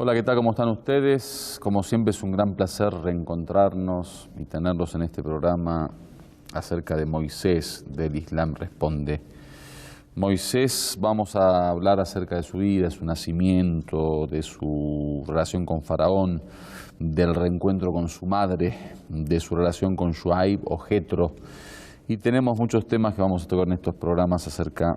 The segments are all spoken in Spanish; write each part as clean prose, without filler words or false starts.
Hola, ¿qué tal? ¿Cómo están ustedes? Como siempre es un gran placer reencontrarnos y tenerlos en este programa acerca de Moisés, del Islam Responde. Moisés, vamos a hablar acerca de su vida, su nacimiento, de su relación con Faraón, del reencuentro con su madre, de su relación con Shuaib o Jetro. Y tenemos muchos temas que vamos a tocar en estos programas acerca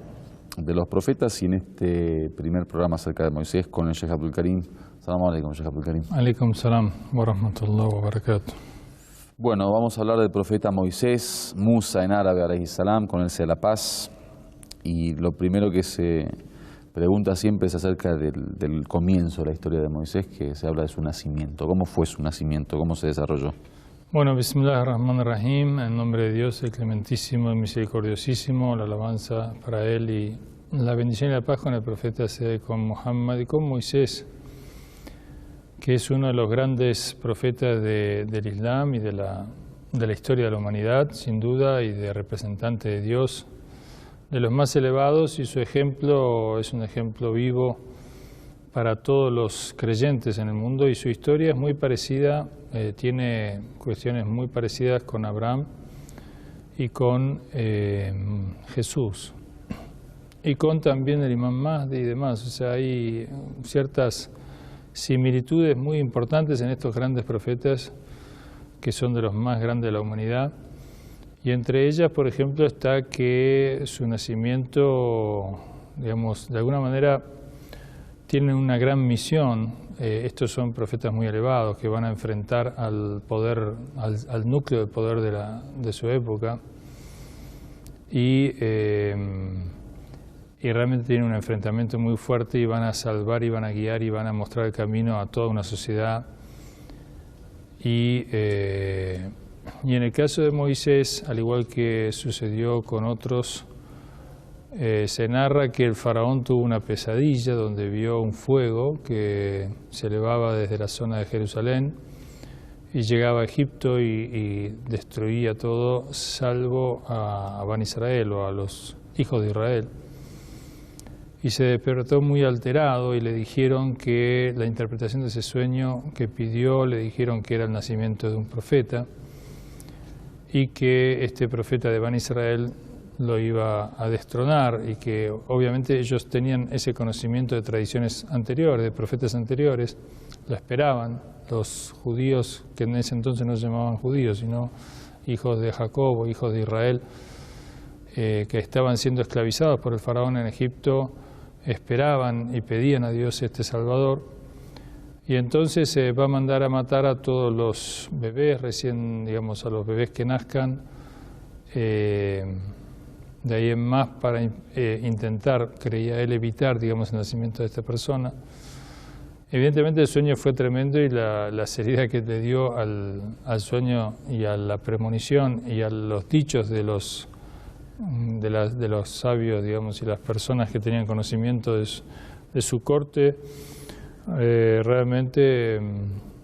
de los profetas y en este primer programa acerca de Moisés con el Sheikh Abdul Karim. Salam alaikum, Sheikh Abdul Karim. Alaikum salam wa rahmatullahi wa barakatuh. Bueno, vamos a hablar del profeta Moisés, Musa en árabe, alayhi salam, con el C de la paz. Y lo primero que se pregunta siempre es acerca del comienzo de la historia de Moisés, que se habla de su nacimiento. ¿Cómo fue su nacimiento? ¿Cómo se desarrolló? Bueno, Bismillahirrahmanirrahim, en nombre de Dios, el clementísimo, el misericordiosísimo, la alabanza para Él y la bendición y la paz con el profeta sea con Muhammad y con Moisés, que es uno de los grandes profetas del Islam y de la historia de la humanidad, sin duda, y de representante de Dios, de los más elevados, y su ejemplo es un ejemplo vivo para todos los creyentes en el mundo, y su historia es muy parecida, tiene cuestiones muy parecidas con Abraham y con Jesús, y con también el Imam Mahdi y demás. O sea, hay ciertas similitudes muy importantes en estos grandes profetas que son de los más grandes de la humanidad. Y entre ellas, por ejemplo, está que su nacimiento, digamos, de alguna manera tienen una gran misión. Estos son profetas muy elevados que van a enfrentar al poder, al núcleo de poder de su época, y realmente tienen un enfrentamiento muy fuerte y van a salvar y van a guiar y van a mostrar el camino a toda una sociedad. Y en el caso de Moisés, al igual que sucedió con otros, se narra que el faraón tuvo una pesadilla donde vio un fuego que se elevaba desde la zona de Jerusalén y llegaba a Egipto y destruía todo, salvo a Ban Israel o a los hijos de Israel. Y se despertó muy alterado y le dijeron que la interpretación de ese sueño que pidió, le dijeron que era el nacimiento de un profeta y que este profeta de Ban Israel lo iba a destronar, y que obviamente ellos tenían ese conocimiento de tradiciones anteriores, de profetas anteriores, lo esperaban. Los judíos, que en ese entonces no se llamaban judíos, sino hijos de Jacob o hijos de Israel, que estaban siendo esclavizados por el faraón en Egipto, esperaban y pedían a Dios este Salvador. Y entonces se va a mandar a matar a todos los bebés, recién, digamos, a los bebés que nazcan, de ahí en más, para intentar, creía él, evitar, digamos, el nacimiento de esta persona. Evidentemente el sueño fue tremendo, y la seriedad que le dio al sueño y a la premonición y a los dichos de los sabios, digamos, y las personas que tenían conocimiento de su corte, realmente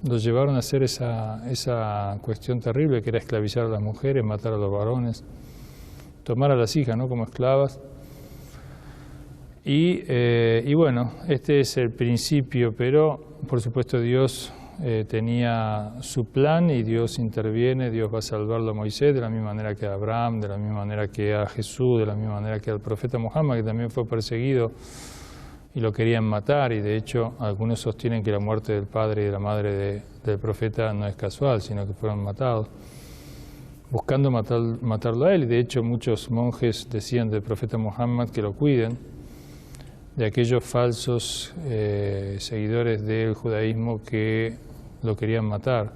los llevaron a hacer esa cuestión terrible que era esclavizar a las mujeres, matar a los varones, tomar a las hijas, ¿no?, como esclavas. Y bueno, este es el principio, pero por supuesto Dios tenía su plan y Dios interviene. Dios va a salvarlo a Moisés de la misma manera que a Abraham, de la misma manera que a Jesús, de la misma manera que al profeta Muhammad, que también fue perseguido y lo querían matar. Y de hecho algunos sostienen que la muerte del padre y de la madre del profeta no es casual, sino que fueron matados, buscando matarlo a él. Y de hecho muchos monjes decían del profeta Muhammad que lo cuiden de aquellos falsos seguidores del judaísmo que lo querían matar.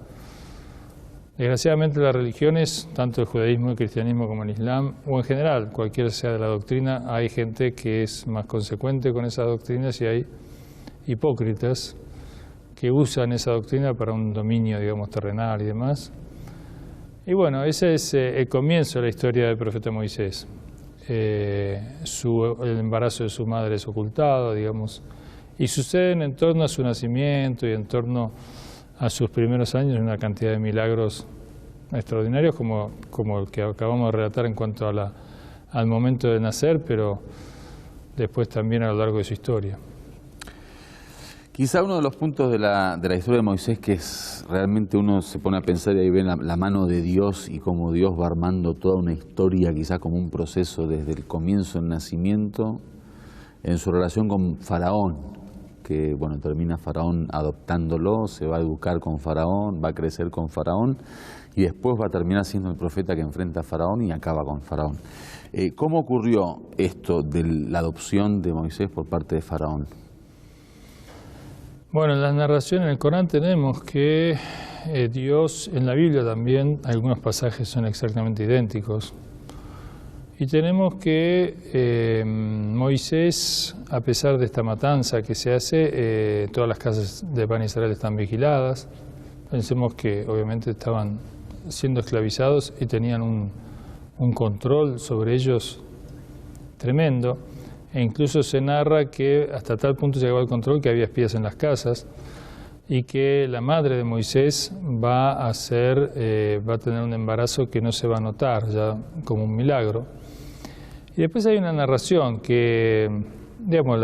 Desgraciadamente las religiones, tanto el judaísmo, el cristianismo como el islam, o en general, cualquiera sea de la doctrina, hay gente que es más consecuente con esas doctrinas y hay hipócritas que usan esa doctrina para un dominio, digamos, terrenal y demás. Y bueno, ese es el comienzo de la historia del profeta Moisés. El embarazo de su madre es ocultado, digamos, y suceden en torno a su nacimiento y en torno a sus primeros años una cantidad de milagros extraordinarios como el que acabamos de relatar en cuanto al momento de nacer, pero después también a lo largo de su historia. Quizá uno de los puntos de la historia de Moisés que es realmente uno se pone a pensar y ahí ve la mano de Dios y cómo Dios va armando toda una historia, quizá como un proceso desde el comienzo del nacimiento, en su relación con Faraón, que bueno, termina Faraón adoptándolo, se va a educar con Faraón, va a crecer con Faraón y después va a terminar siendo el profeta que enfrenta a Faraón y acaba con Faraón. ¿Cómo ocurrió esto de la adopción de Moisés por parte de Faraón? Bueno, en las narraciones en el Corán tenemos que Dios, en la Biblia también, algunos pasajes son exactamente idénticos. Y tenemos que Moisés, a pesar de esta matanza que se hace, todas las casas de Bani Israel están vigiladas. Pensemos que obviamente estaban siendo esclavizados y tenían un control sobre ellos tremendo. E incluso se narra que hasta tal punto llegaba el control que había espías en las casas y que la madre de Moisés va a tener un embarazo que no se va a notar, ya como un milagro. Y después hay una narración que, digamos,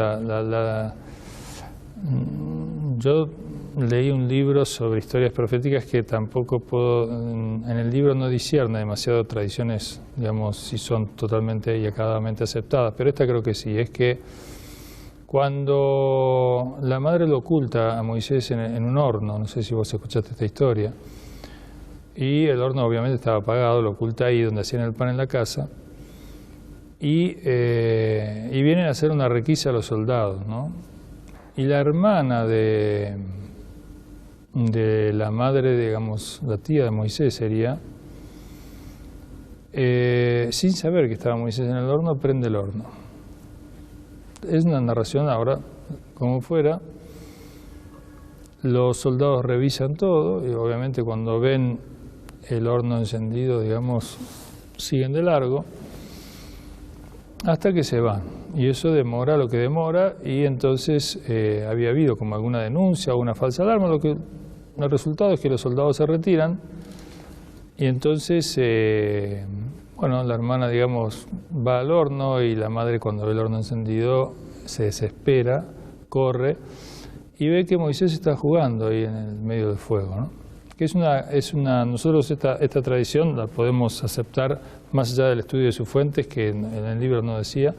yo leí un libro sobre historias proféticas que tampoco puedo, en el libro no discierne demasiado tradiciones, digamos, si son totalmente y acabadamente aceptadas, pero esta creo que sí, es que cuando la madre lo oculta a Moisés en un horno, no sé si vos escuchaste esta historia, y el horno obviamente estaba apagado, lo oculta ahí donde hacían el pan en la casa, y vienen a hacer una requisa a los soldados, ¿no? Y la hermana de la madre, digamos, la tía de Moisés sería, sin saber que estaba Moisés en el horno, prende el horno. Es una narración ahora, como fuera, los soldados revisan todo y obviamente cuando ven el horno encendido, digamos, siguen de largo hasta que se van. Y eso demora lo que demora y entonces había habido como alguna denuncia o una falsa alarma, el resultado es que los soldados se retiran y entonces, bueno, la hermana, digamos, va al horno y la madre cuando ve el horno encendido se desespera, corre y ve que Moisés está jugando ahí en el medio del fuego, ¿no? Que nosotros esta tradición la podemos aceptar más allá del estudio de sus fuentes, que en el libro no decía,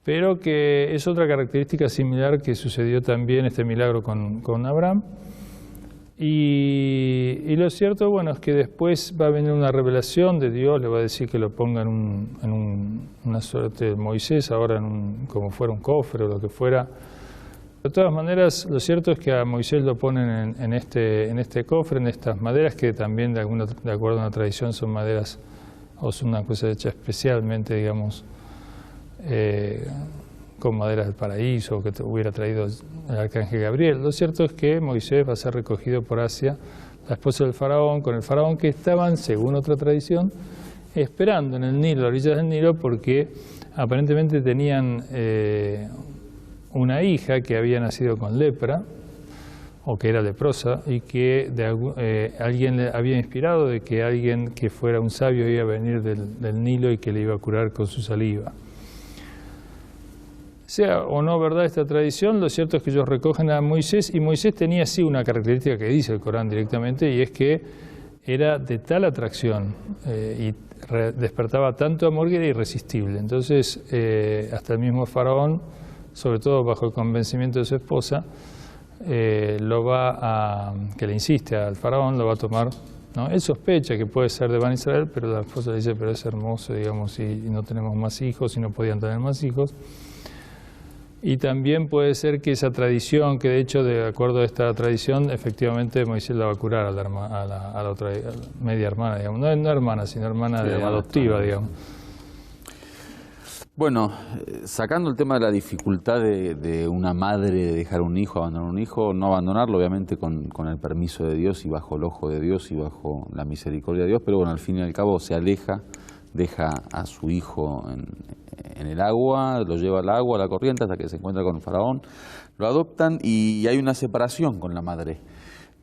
pero que es otra característica similar que sucedió también este milagro con Abraham. Y lo cierto, bueno, es que después va a venir una revelación de Dios, le va a decir que lo ponga en una suerte de Moisés, ahora como fuera un cofre o lo que fuera. De todas maneras, lo cierto es que a Moisés lo ponen en este cofre, en estas maderas que también de acuerdo a una tradición son maderas o son una cosa hecha especialmente, digamos, con maderas del paraíso que hubiera traído el arcángel Gabriel. Lo cierto es que Moisés va a ser recogido por Asia, la esposa del faraón, con el faraón que estaban, según otra tradición, esperando en el Nilo, a las orillas del Nilo, porque aparentemente tenían una hija que había nacido con lepra, o que era leprosa, y que alguien le había inspirado de que alguien que fuera un sabio iba a venir del Nilo y que le iba a curar con su saliva. Sea o no verdad esta tradición, lo cierto es que ellos recogen a Moisés, y Moisés tenía sí una característica que dice el Corán directamente, y es que era de tal atracción y despertaba tanto amor que era irresistible. Entonces, hasta el mismo faraón, sobre todo bajo el convencimiento de su esposa, que le insiste al faraón, lo va a tomar, ¿no? Él sospecha que puede ser de Bani Israel, pero la esposa le dice, pero es hermoso, digamos, y no tenemos más hijos, y no podían tener más hijos. Y también puede ser que esa tradición, que de hecho, de acuerdo a esta tradición, efectivamente Moisés la va a curar a la otra media hermana, digamos. No hermana, sino hermana adoptiva, digamos. Bueno, sacando el tema de la dificultad de una madre de dejar un hijo, abandonar un hijo, no abandonarlo, obviamente con el permiso de Dios y bajo el ojo de Dios y bajo la misericordia de Dios, pero bueno, al fin y al cabo se aleja, deja a su hijo en el agua, lo lleva al agua, a la corriente, hasta que se encuentra con el faraón, lo adoptan y hay una separación con la madre.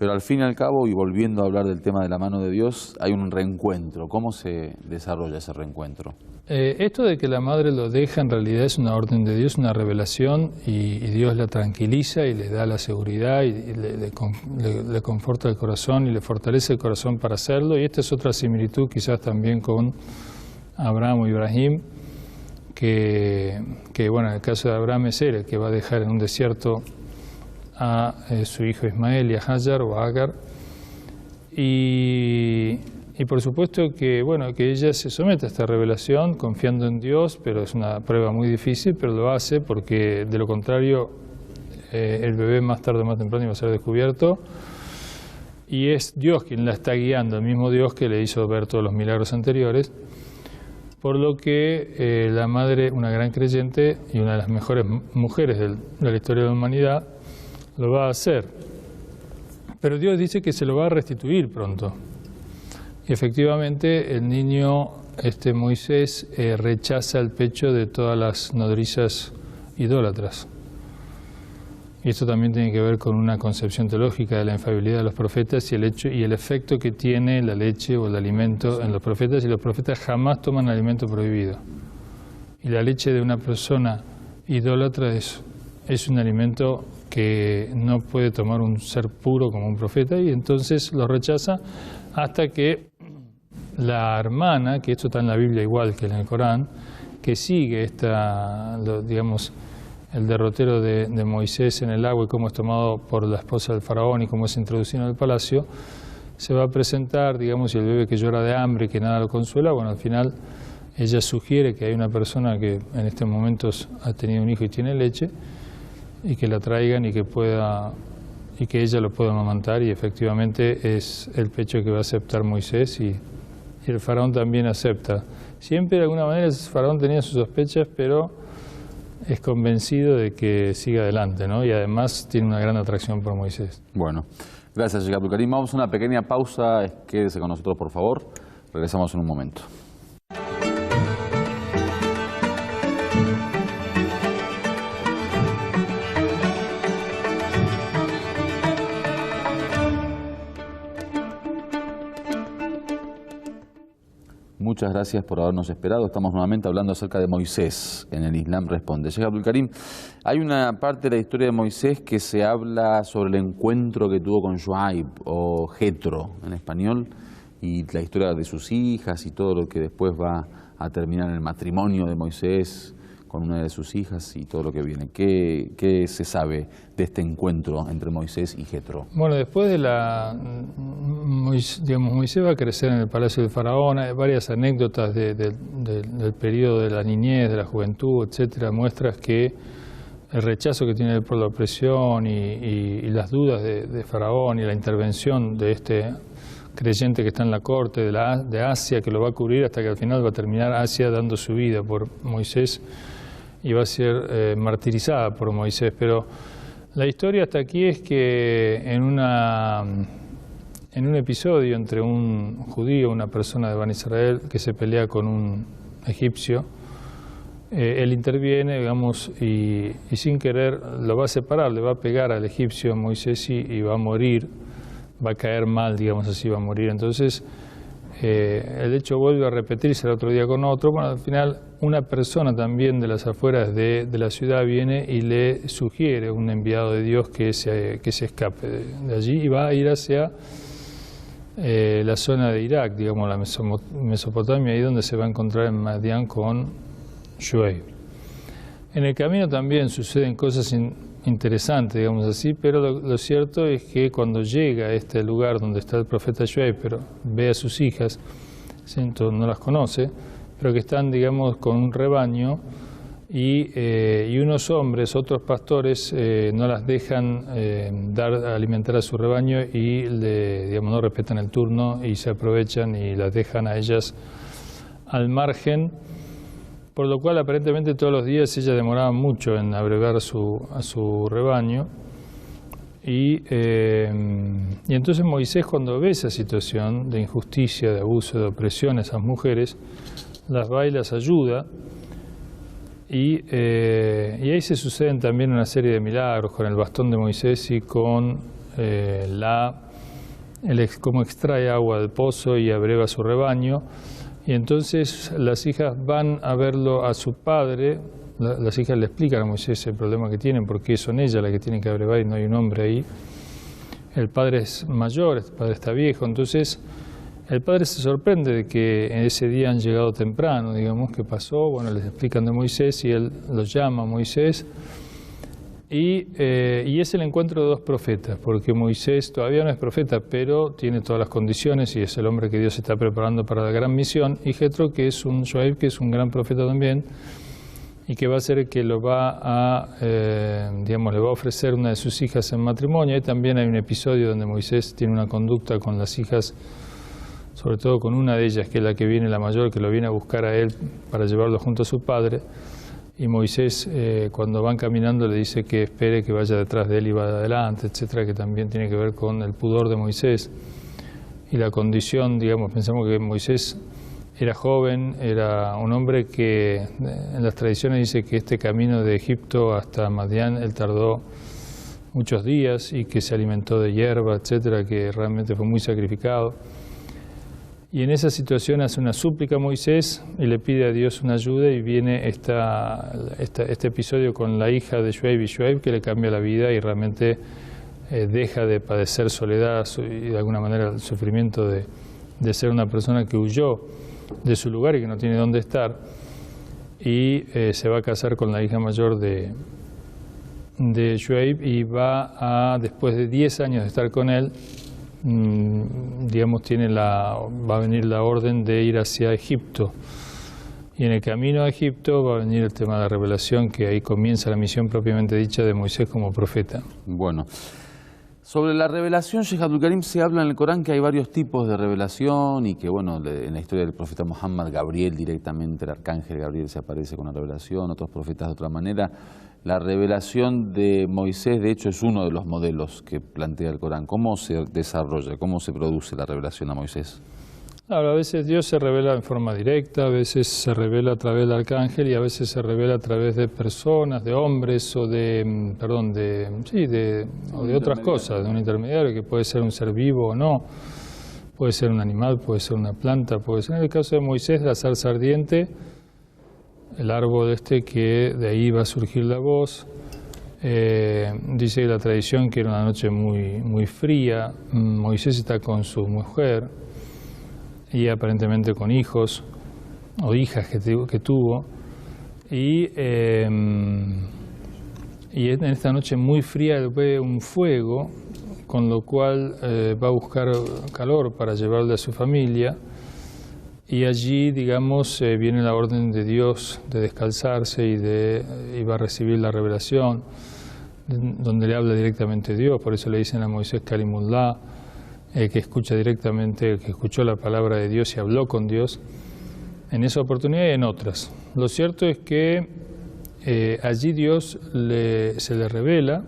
Pero al fin y al cabo, y volviendo a hablar del tema de la mano de Dios, hay un reencuentro. ¿Cómo se desarrolla ese reencuentro? Esto de que la madre lo deja en realidad es una orden de Dios, una revelación, y Dios la tranquiliza y le da la seguridad y le conforta el corazón y le fortalece el corazón para hacerlo. Y esta es otra similitud quizás también con Abraham o Ibrahim, que bueno, en el caso de Abraham es él el que va a dejar en un desierto a su hijo Ismael y a Hajar o a Agar, y por supuesto que, bueno, que ella se somete a esta revelación confiando en Dios, pero es una prueba muy difícil, pero lo hace porque de lo contrario el bebé más tarde o más temprano iba a ser descubierto, y es Dios quien la está guiando, el mismo Dios que le hizo ver todos los milagros anteriores, por lo que la madre, una gran creyente y una de las mejores mujeres de la historia de la humanidad, lo va a hacer. Pero Dios dice que se lo va a restituir pronto. Y efectivamente el niño, Moisés, rechaza el pecho de todas las nodrizas idólatras. Y esto también tiene que ver con una concepción teológica de la infalibilidad de los profetas y el efecto que tiene la leche o el alimento en los profetas, y los profetas jamás toman alimento prohibido. Y la leche de una persona idólatra es un alimento que no puede tomar un ser puro como un profeta, y entonces lo rechaza hasta que la hermana, que esto está en la Biblia igual que en el Corán, que sigue digamos, el derrotero de Moisés en el agua y cómo es tomado por la esposa del faraón y cómo es introducido en el palacio, se va a presentar, digamos, y el bebé que llora de hambre y que nada lo consuela. Bueno, al final ella sugiere que hay una persona que en estos momentos ha tenido un hijo y tiene leche, y que la traigan y que ella lo pueda amamantar, y efectivamente es el pecho que va a aceptar Moisés, y el faraón también acepta. Siempre de alguna manera el faraón tenía sus sospechas, pero es convencido de que siga adelante, ¿no? Y además tiene una gran atracción por Moisés. Bueno, gracias, Sheikh Abdul Karim. Vamos a una pequeña pausa. Quédese con nosotros, por favor. Regresamos en un momento. Muchas gracias por habernos esperado. Estamos nuevamente hablando acerca de Moisés en el Islam Responde. Sheikh Abdul Karim, hay una parte de la historia de Moisés que se habla sobre el encuentro que tuvo con Shuaib, o Jetro en español, y la historia de sus hijas y todo lo que después va a terminar en el matrimonio de Moisés con una de sus hijas y todo lo que viene. ¿Qué se sabe de este encuentro entre Moisés y Jetro? Bueno, después de Moisés va a crecer en el palacio del faraón. Hay varias anécdotas del periodo de la niñez, de la juventud, etcétera, muestras que el rechazo que tiene él por la opresión y las dudas de faraón y la intervención de este creyente que está en la corte de Asia, que lo va a cubrir hasta que al final va a terminar Asia dando su vida por Moisés y va a ser martirizada por Moisés. Pero la historia hasta aquí es que en un episodio entre un judío, una persona de Bani Israel, que se pelea con un egipcio, él interviene, digamos, y sin querer lo va a separar, le va a pegar al egipcio, a Moisés, y va a morir, va a caer mal, digamos así, va a morir. Entonces, el hecho vuelve a repetirse el otro día con otro. Bueno, al final una persona también de las afueras de la ciudad viene y le sugiere, un enviado de Dios, que se escape de allí y va a ir hacia la zona de Irak, digamos, la Mesopotamia, ahí donde se va a encontrar en Madián con Shuaib. En el camino también suceden cosas interesante, digamos así, pero lo cierto es que cuando llega a este lugar donde está el profeta Shuaib, pero ve a sus hijas, no las conoce, pero que están, digamos, con un rebaño, y unos hombres, otros pastores, no las dejan alimentar a su rebaño y digamos, no respetan el turno y se aprovechan y las dejan a ellas al margen, por lo cual aparentemente todos los días ella demoraba mucho en abrevar a su rebaño. Y entonces Moisés, cuando ve esa situación de injusticia, de abuso, de opresión a esas mujeres, las va y las ayuda, y ahí se suceden también una serie de milagros con el bastón de Moisés y con la cómo extrae agua del pozo y abreva su rebaño. Y entonces las hijas van a verlo a su padre. Las hijas le explican a Moisés el problema que tienen, porque son ellas las que tienen que abrevar y no hay un hombre ahí. El padre es mayor, el padre está viejo, entonces el padre se sorprende de que en ese día han llegado temprano, digamos, ¿qué pasó? Bueno, les explican de Moisés y él los llama a Moisés. Y es el encuentro de dos profetas, porque Moisés todavía no es profeta, pero tiene todas las condiciones y es el hombre que Dios está preparando para la gran misión. Y Jetro, que es un Shoaib, que es un gran profeta también, y que va a ser que lo va a, digamos, le va a ofrecer una de sus hijas en matrimonio. Y también hay un episodio donde Moisés tiene una conducta con las hijas, sobre todo con una de ellas, que es la que viene, la mayor, que lo viene a buscar a él para llevarlo junto a su padre. Y Moisés, cuando van caminando, le dice que espere, que vaya detrás de él y vaya adelante, etcétera, que también tiene que ver con el pudor de Moisés y la condición, digamos, pensamos que Moisés era joven, era un hombre que en las tradiciones dice que este camino de Egipto hasta Madián, él tardó muchos días y que se alimentó de hierba, etcétera, que realmente fue muy sacrificado. Y en esa situación hace una súplica a Moisés y le pide a Dios una ayuda, y viene este episodio con la hija de Shoaib y Shoaib, que le cambia la vida y realmente deja de padecer soledad y de alguna manera el sufrimiento de ser una persona que huyó de su lugar y que no tiene dónde estar, y se va a casar con la hija mayor de Shoaib y va a, después de 10 años de estar con él, digamos, va a venir la orden de ir hacia Egipto. Y en el camino a Egipto va a venir el tema de la revelación, que ahí comienza la misión propiamente dicha de Moisés como profeta. Bueno, sobre la revelación, Sheikh Abdul Karim, se habla en el Corán que hay varios tipos de revelación y que, bueno, en la historia del profeta Muhammad, Gabriel directamente, el arcángel Gabriel se aparece con la revelación, otros profetas de otra manera. La revelación de Moisés, de hecho, es uno de los modelos que plantea el Corán. ¿Cómo se desarrolla, cómo se produce la revelación a Moisés? Claro, a veces Dios se revela en forma directa, a veces se revela a través del arcángel y a veces se revela a través de personas, de hombres o de otras cosas, de un intermediario que puede ser un ser vivo o no, puede ser un animal, puede ser una planta, puede ser, en el caso de Moisés, la zarza ardiente, el árbol que de ahí va a surgir la voz. Dice la tradición que era una noche muy fría, Moisés está con su mujer y aparentemente con hijos o hijas que tuvo, y en esta noche muy fría él ve un fuego, con lo cual va a buscar calor para llevarle a su familia, y allí, digamos, viene la orden de Dios de descalzarse y va a recibir la revelación, donde le habla directamente Dios. Por eso le dicen a Moisés Kalimullah, que escucha directamente, que escuchó la palabra de Dios y habló con Dios, en esa oportunidad y en otras. Lo cierto es que allí Dios se le revela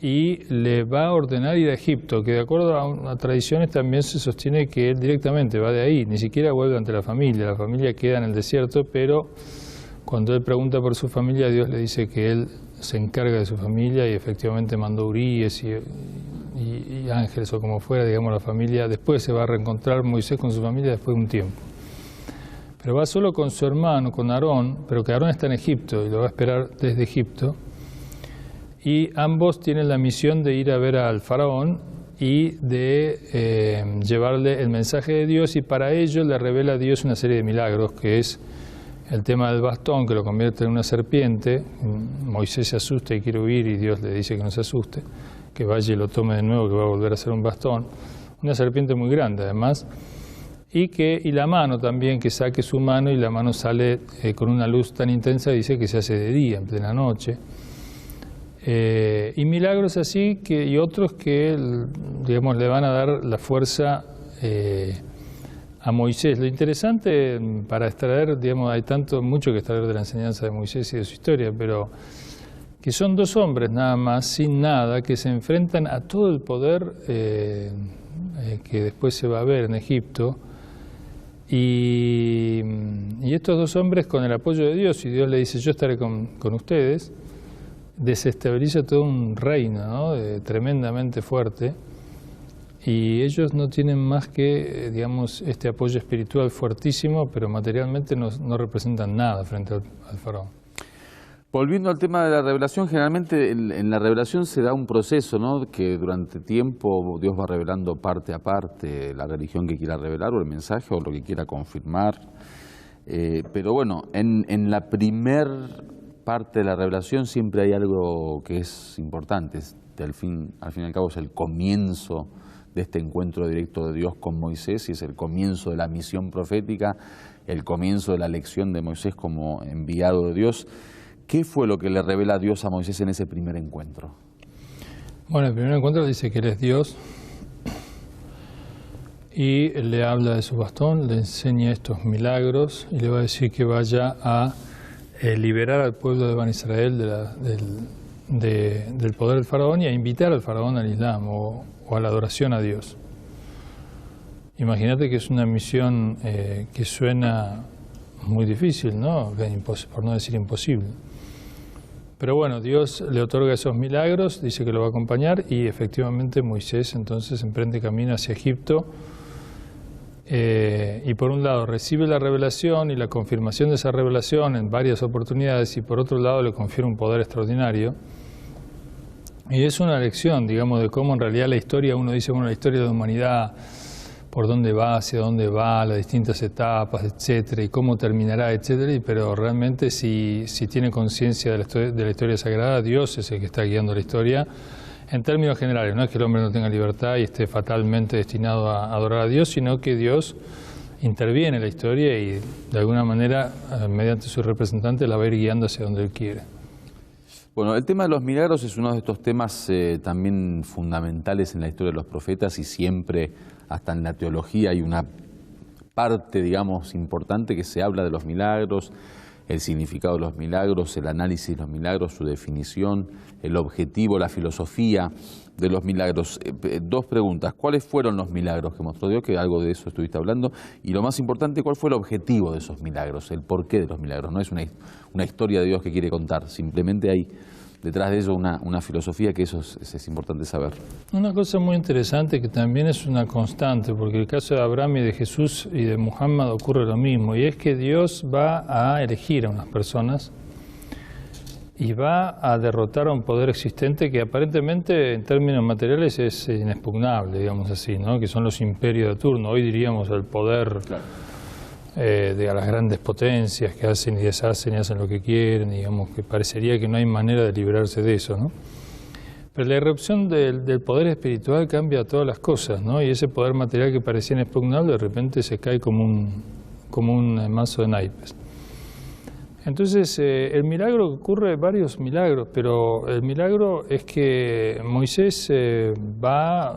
y le va a ordenar ir a Egipto, que de acuerdo a tradiciones también se sostiene que él directamente va de ahí, ni siquiera vuelve ante la familia queda en el desierto, pero cuando él pregunta por su familia, Dios le dice que él se encarga de su familia y efectivamente mandó uríes y ángeles o como fuera, digamos, la familia. Después se va a reencontrar Moisés con su familia después de un tiempo. Pero va solo con su hermano, con Aarón, pero que Aarón está en Egipto y lo va a esperar desde Egipto. Y ambos tienen la misión de ir a ver al faraón y de llevarle el mensaje de Dios, y para ello le revela a Dios una serie de milagros, que es el tema del bastón, que lo convierte en una serpiente. Moisés se asusta y quiere huir y Dios le dice que no se asuste, que vaya y lo tome de nuevo, que va a volver a ser un bastón. Una serpiente muy grande además. Y la mano también, que saque su mano y la mano sale con una luz tan intensa, dice que se hace de día, en plena noche. Y milagros así y otros que, digamos, le van a dar la fuerza a Moisés. Lo interesante para extraer, digamos, hay mucho que extraer de la enseñanza de Moisés y de su historia, pero que son dos hombres nada más, sin nada, que se enfrentan a todo el poder que después se va a ver en Egipto. Y estos dos hombres, con el apoyo de Dios, y Dios le dice: yo estaré con ustedes, desestabiliza todo un reino, ¿no? Tremendamente fuerte, y ellos no tienen más que, digamos, este apoyo espiritual fuertísimo, pero materialmente no representan nada frente al faraón. Volviendo al tema de la revelación, generalmente en la revelación se da un proceso, ¿no? Que durante tiempo Dios va revelando parte a parte la religión que quiera revelar o el mensaje o lo que quiera confirmar. Pero bueno, en la primer parte de la revelación siempre hay algo que es importante. Al fin y al cabo es el comienzo de este encuentro directo de Dios con Moisés y es el comienzo de la misión profética, el comienzo de la elección de Moisés como enviado de Dios. ¿Qué fue lo que le revela Dios a Moisés en ese primer encuentro? Bueno, el primer encuentro dice que Él es Dios y le habla de su bastón, le enseña estos milagros y le va a decir que vaya a liberar al pueblo de Bani Israel del poder del faraón y a invitar al faraón al Islam o a la adoración a Dios. Imagínate que es una misión que suena muy difícil, ¿no? Por no decir imposible. Pero bueno, Dios le otorga esos milagros, dice que lo va a acompañar y efectivamente Moisés entonces emprende camino hacia Egipto y por un lado recibe la revelación y la confirmación de esa revelación en varias oportunidades y por otro lado le confiere un poder extraordinario. Y es una lección, digamos, de cómo en realidad la historia, uno dice, bueno, la historia de la humanidad, por dónde va, hacia dónde va, las distintas etapas, etcétera, y cómo terminará, etcétera, pero realmente si tiene conciencia de la historia sagrada, Dios es el que está guiando la historia en términos generales. No es que el hombre no tenga libertad y esté fatalmente destinado a adorar a Dios, sino que Dios interviene en la historia y de alguna manera, mediante su representante, la va a ir guiando hacia donde Él quiere. Bueno, el tema de los milagros es uno de estos temas también fundamentales en la historia de los profetas y siempre, hasta en la teología, hay una parte, digamos, importante que se habla de los milagros, el significado de los milagros, el análisis de los milagros, su definición, el objetivo, la filosofía de los milagros. Dos preguntas: ¿cuáles fueron los milagros que mostró Dios? Que algo de eso estuviste hablando. Y lo más importante, ¿cuál fue el objetivo de esos milagros? El porqué de los milagros. No es una historia de Dios que quiere contar, simplemente hay detrás de eso una filosofía que eso es importante saber. Una cosa muy interesante que también es una constante, porque en el caso de Abraham y de Jesús y de Muhammad ocurre lo mismo, y es que Dios va a elegir a unas personas y va a derrotar a un poder existente que aparentemente en términos materiales es inexpugnable, digamos así, ¿no? Que son los imperios de turno. Hoy diríamos el poder, claro, de a las grandes potencias que hacen y deshacen y hacen lo que quieren, digamos que parecería que no hay manera de librarse de eso, ¿no? Pero la irrupción del poder espiritual cambia todas las cosas, ¿no? Y ese poder material que parecía inexpugnable de repente se cae como un mazo de naipes. Entonces, el milagro ocurre, varios milagros, pero el milagro es que Moisés va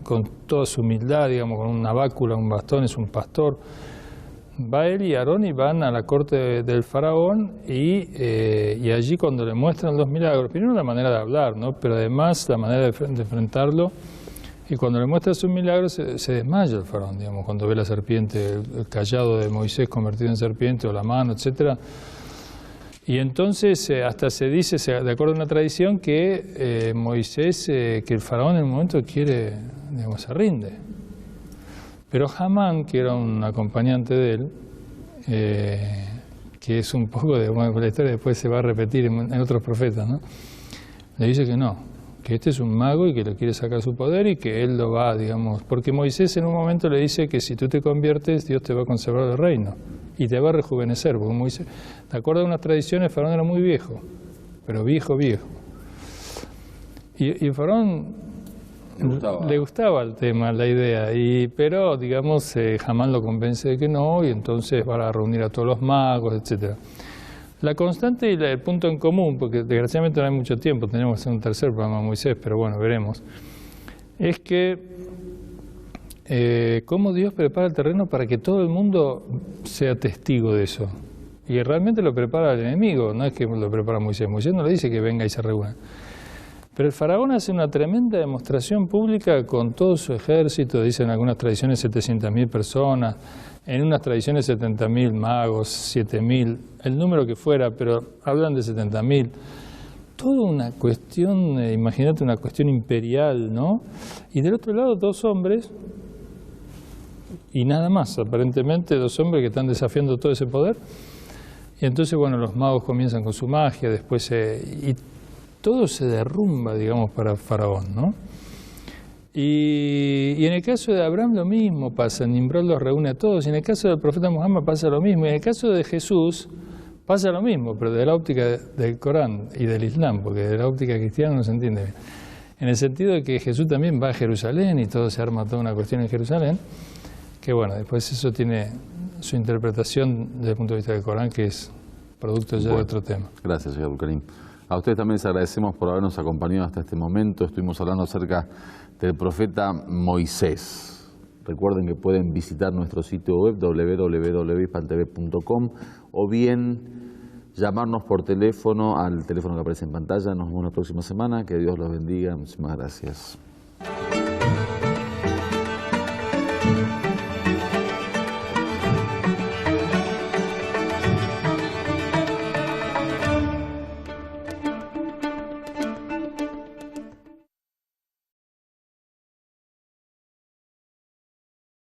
con toda su humildad, digamos, con una bácula, un bastón, es un pastor. Va él y Aarón y van a la corte del faraón y allí cuando le muestran los milagros, primero la manera de hablar, ¿no? Pero además la manera de enfrentarlo, y cuando le muestran sus milagros se desmaya el faraón, digamos, cuando ve la serpiente, el cayado de Moisés convertido en serpiente o la mano, etcétera. Y entonces hasta se dice, de acuerdo a una tradición, que Moisés, que el faraón en un momento quiere, digamos, se rinde. Pero Hamán, que era un acompañante de él, que es un poco de la historia, después se va a repetir en otros profetas, ¿no? Le dice que no, que este es un mago y que le quiere sacar su poder y que él lo va, digamos, porque Moisés en un momento le dice que si tú te conviertes, Dios te va a conservar el reino y te va a rejuvenecer, porque Moisés, de acuerdo a unas tradiciones, Faraón era muy viejo, pero viejo. Y Faraón le gustaba el tema, la idea, pero digamos Hamán lo convence de que no y entonces van a reunir a todos los magos, etcétera. La constante y el punto en común, porque desgraciadamente no hay mucho tiempo, tenemos que hacer un tercer programa Moisés, pero bueno, veremos, es que cómo Dios prepara el terreno para que todo el mundo sea testigo de eso. Y realmente lo prepara el enemigo, no es que lo prepara Moisés. Moisés no le dice que venga y se reúna. Pero el faraón hace una tremenda demostración pública con todo su ejército, dicen algunas tradiciones 700.000 personas, en unas tradiciones 70.000 magos, 7.000, el número que fuera, pero hablan de 70.000. toda una cuestión, imagínate una cuestión imperial, ¿no? Y del otro lado 2 hombres, y nada más, aparentemente 2 hombres que están desafiando todo ese poder. Y entonces, bueno, los magos comienzan con su magia, después y todo se derrumba, digamos, para Faraón, ¿no? Y en el caso de Abraham lo mismo pasa, Nimrod los reúne a todos, y en el caso del profeta Muhammad pasa lo mismo, y en el caso de Jesús pasa lo mismo, pero de la óptica del Corán y del Islam, porque de la óptica cristiana no se entiende bien. En el sentido de que Jesús también va a Jerusalén y todo se arma toda una cuestión en Jerusalén, que bueno, después eso tiene su interpretación desde el punto de vista del Corán, que es producto ya de otro tema. Gracias, señor Abdul-Karim. A ustedes también les agradecemos por habernos acompañado hasta este momento. Estuvimos hablando acerca del profeta Moisés. Recuerden que pueden visitar nuestro sitio web www.hispantv.com o bien llamarnos por teléfono al teléfono que aparece en pantalla. Nos vemos la próxima semana. Que Dios los bendiga. Muchísimas gracias.